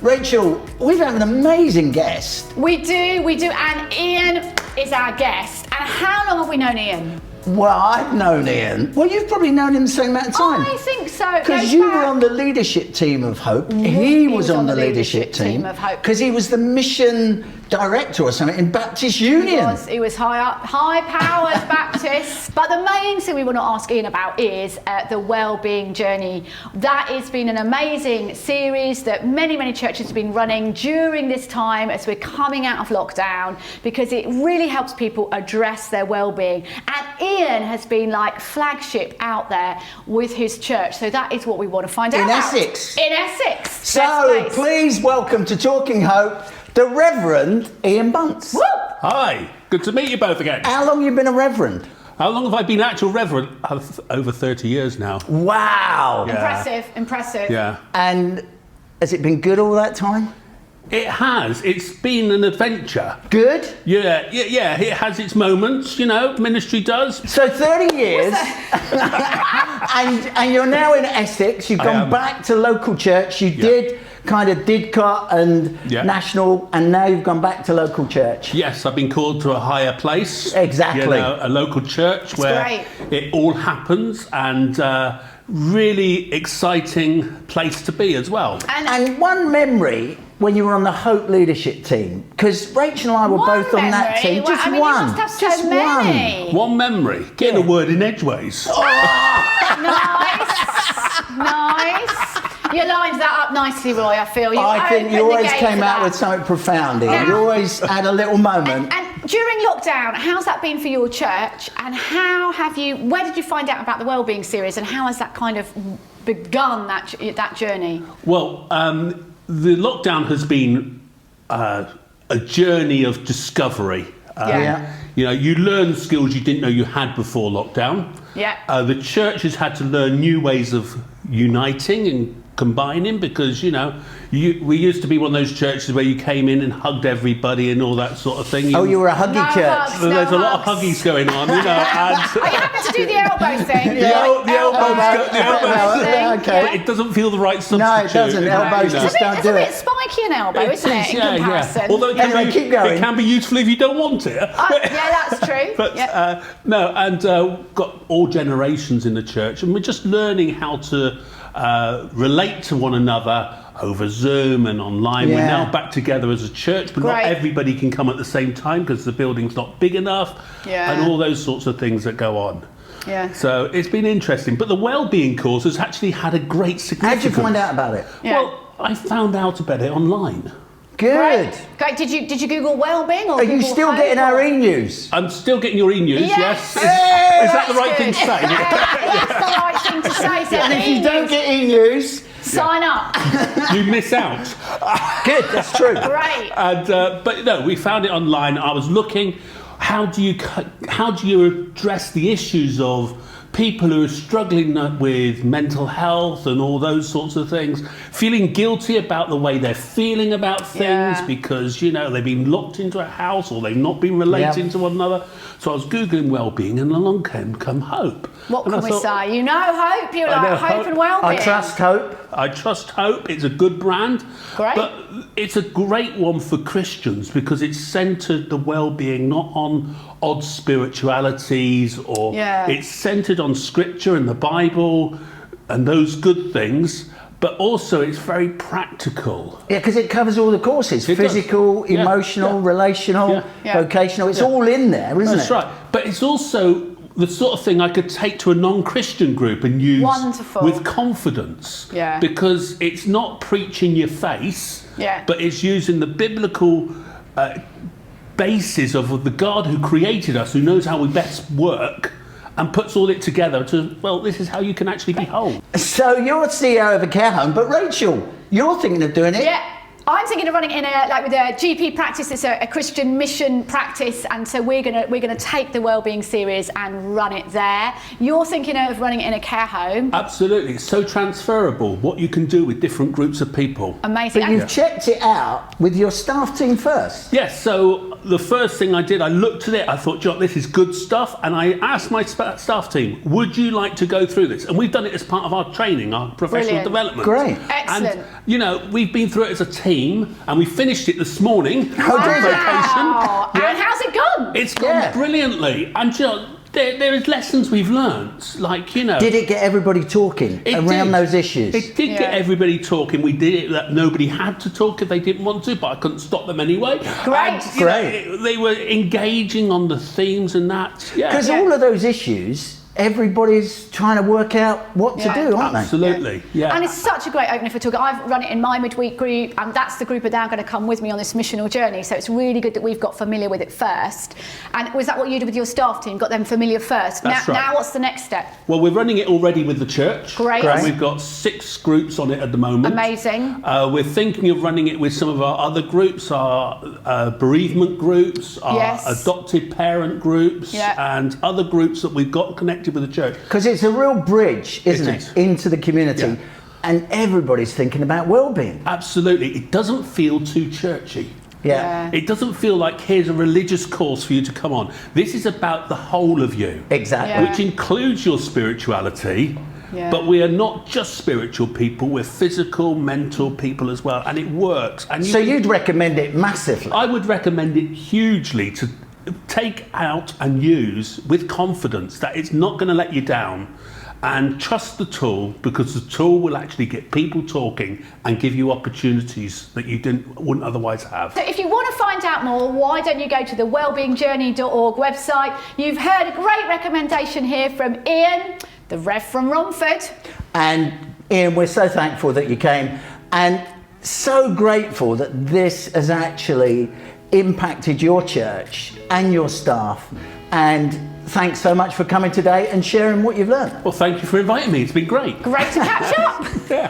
Rachel, we've had an amazing guest. We do, and Ian is our guest. And how long have we known Ian? Well, I've known Ian. Well, you've probably known him the same amount of time. I think so. Because you were on the leadership team of Hope. He was on the leadership team of Hope. because he was the mission director or something in Baptist Union. He was high up, high-powered Baptist. But the main thing we want to ask Ian about is the Wellbeing Journey. That has been an amazing series that many churches have been running during this time as we're coming out of lockdown, because it really helps people address their well-being. And Ian has been like flagship out there with his church. So that is what we want to find out In about. Essex. In Essex. So please welcome to Talking Hope, the Reverend Ian Bunce. Woo! Hi, good to meet you both again. How long have you been a Reverend? How long have I been actual Reverend? Over 30 years now. Wow. Yeah. Impressive. Yeah. And has it been good all that time? It has. It's been an adventure. Good? Yeah. It has its moments, ministry does. So 30 years, and you're now in Essex. You've gone back to local church. You did kind of Didcot and national, and now you've gone back to local church. Yes, I've been called to a higher place. Exactly. A local church where it all happens, and really exciting place to be as well. And one memory when you were on the Hope leadership team, because Rachel and I were both on that team. Just one. You must have so many. One memory. Getting a word in edgeways. Nice. You lined that up nicely, Roy, I feel. I think you always came out with something profound. Yeah. You always had a little moment. And during lockdown, how's that been for your church? And where did you find out about the Wellbeing series, and how has that kind of begun that journey? Well, the lockdown has been a journey of discovery. You learn skills you didn't know you had before lockdown. Yeah. The church has had to learn new ways of uniting and combining, because we used to be one of those churches where you came in and hugged everybody and all that sort of thing. You were a huggy church. There's a lot of huggies going on, And are you happy to do the elbow thing? The elbows. Okay. But it doesn't feel the right substitute. No, it doesn't. Elbows just don't do it. It's a bit spiky an elbow, isn't it? In comparison. Yeah. Although it can be useful if you don't want it. That's true. But got all generations in the church, and we're just learning how to relate to one another over Zoom and online. We're now back together as a church, but not everybody can come at the same time because the building's not big enough, and all those sorts of things that go on. Yeah. So it's been interesting. But the Wellbeing course has actually had a great significance. How did you find out about it? Yeah. Well, I found out about it online. Good. Great. Did you Google Wellbeing or Are you still getting our e-news? I'm still getting your e-news, yes. Is that the right thing to say? That's the right thing to say. So and if you don't get e-news, sign up. You miss out. Good, that's true. Great. And but no, we found it online. I was looking, how do you address the issues of people who are struggling with mental health and all those sorts of things, feeling guilty about the way they're feeling about things because, they've been locked into a house or they've not been relating to one another. So I was Googling Wellbeing, and along come Hope. What can we say? Hope? You like Hope and Wellbeing? I trust Hope. I trust Hope. It's a good brand. Great. But it's a great one for Christians because it's centred the well-being not on odd spiritualities or it's centred on Scripture and the Bible and those good things, but also it's very practical. Yeah, because it covers all the courses. Physical, emotional, relational, vocational. It's all in there, isn't it? That's right. But it's also the sort of thing I could take to a non-Christian group and use with confidence. Yeah. Because it's not preaching your face, but it's using the biblical basis of the God who created us, who knows how we best work, and puts all it together to, this is how you can actually be whole. So you're CEO of a care home, but Rachel, you're thinking of doing it? Yeah. I'm thinking of running in with a GP practice. It's a Christian mission practice, and so we're gonna take the Wellbeing series and run it there. You're thinking of running it in a care home. Absolutely, it's so transferable. What you can do with different groups of people. Amazing. But you've checked it out with your staff team first. Yes. So the first thing I did, I looked at it, I thought, John, this is good stuff, and I asked my staff team, would you like to go through this? And we've done it as part of our training, our professional development. Great. Excellent. And, you know, we've been through it as a team, and we finished it this morning. How did it? Wow. And how's it gone? It's gone brilliantly. And John, there is lessons we've learnt, like, you know. Did it get everybody talking around those issues? It did get everybody talking. We did it that nobody had to talk if they didn't want to, but I couldn't stop them anyway. Great. And, you know, they were engaging on the themes and that. Because all of those issues, everybody's trying to work out what to do, aren't Absolutely, yeah. And it's such a great opener for talk. I've run it in my midweek group, and that's the group are now going to come with me on this missional journey. So it's really good that we've got familiar with it first. And was that what you did with your staff team? Got them familiar first? That's right. Now what's the next step? Well, we're running it already with the church. Great. And we've got 6 groups on it at the moment. Amazing. We're thinking of running it with some of our other groups, our bereavement groups, our adopted parent groups, and other groups that we've got connected with the church. Because it's a real bridge, isn't it, into the community. Yeah. And everybody's thinking about well-being. Absolutely. It doesn't feel too churchy. Yeah. It doesn't feel like here's a religious course for you to come on. This is about the whole of you. Exactly. Which includes your spirituality. But we are not just spiritual people, we're physical, mental people as well. And it works. And so you'd recommend it massively? I would recommend it hugely to take out and use with confidence that it's not going to let you down, and trust the tool, because the tool will actually get people talking and give you opportunities that you wouldn't otherwise have. So if you want to find out more, why don't you go to the wellbeingjourney.org website. You've heard a great recommendation here from Ian, the Rev from Romford. And Ian, we're so thankful that you came, and so grateful that this has actually impacted your church and your staff. And thanks so much for coming today and sharing what you've learned. Well, thank you for inviting me. It's been great. Great to catch up.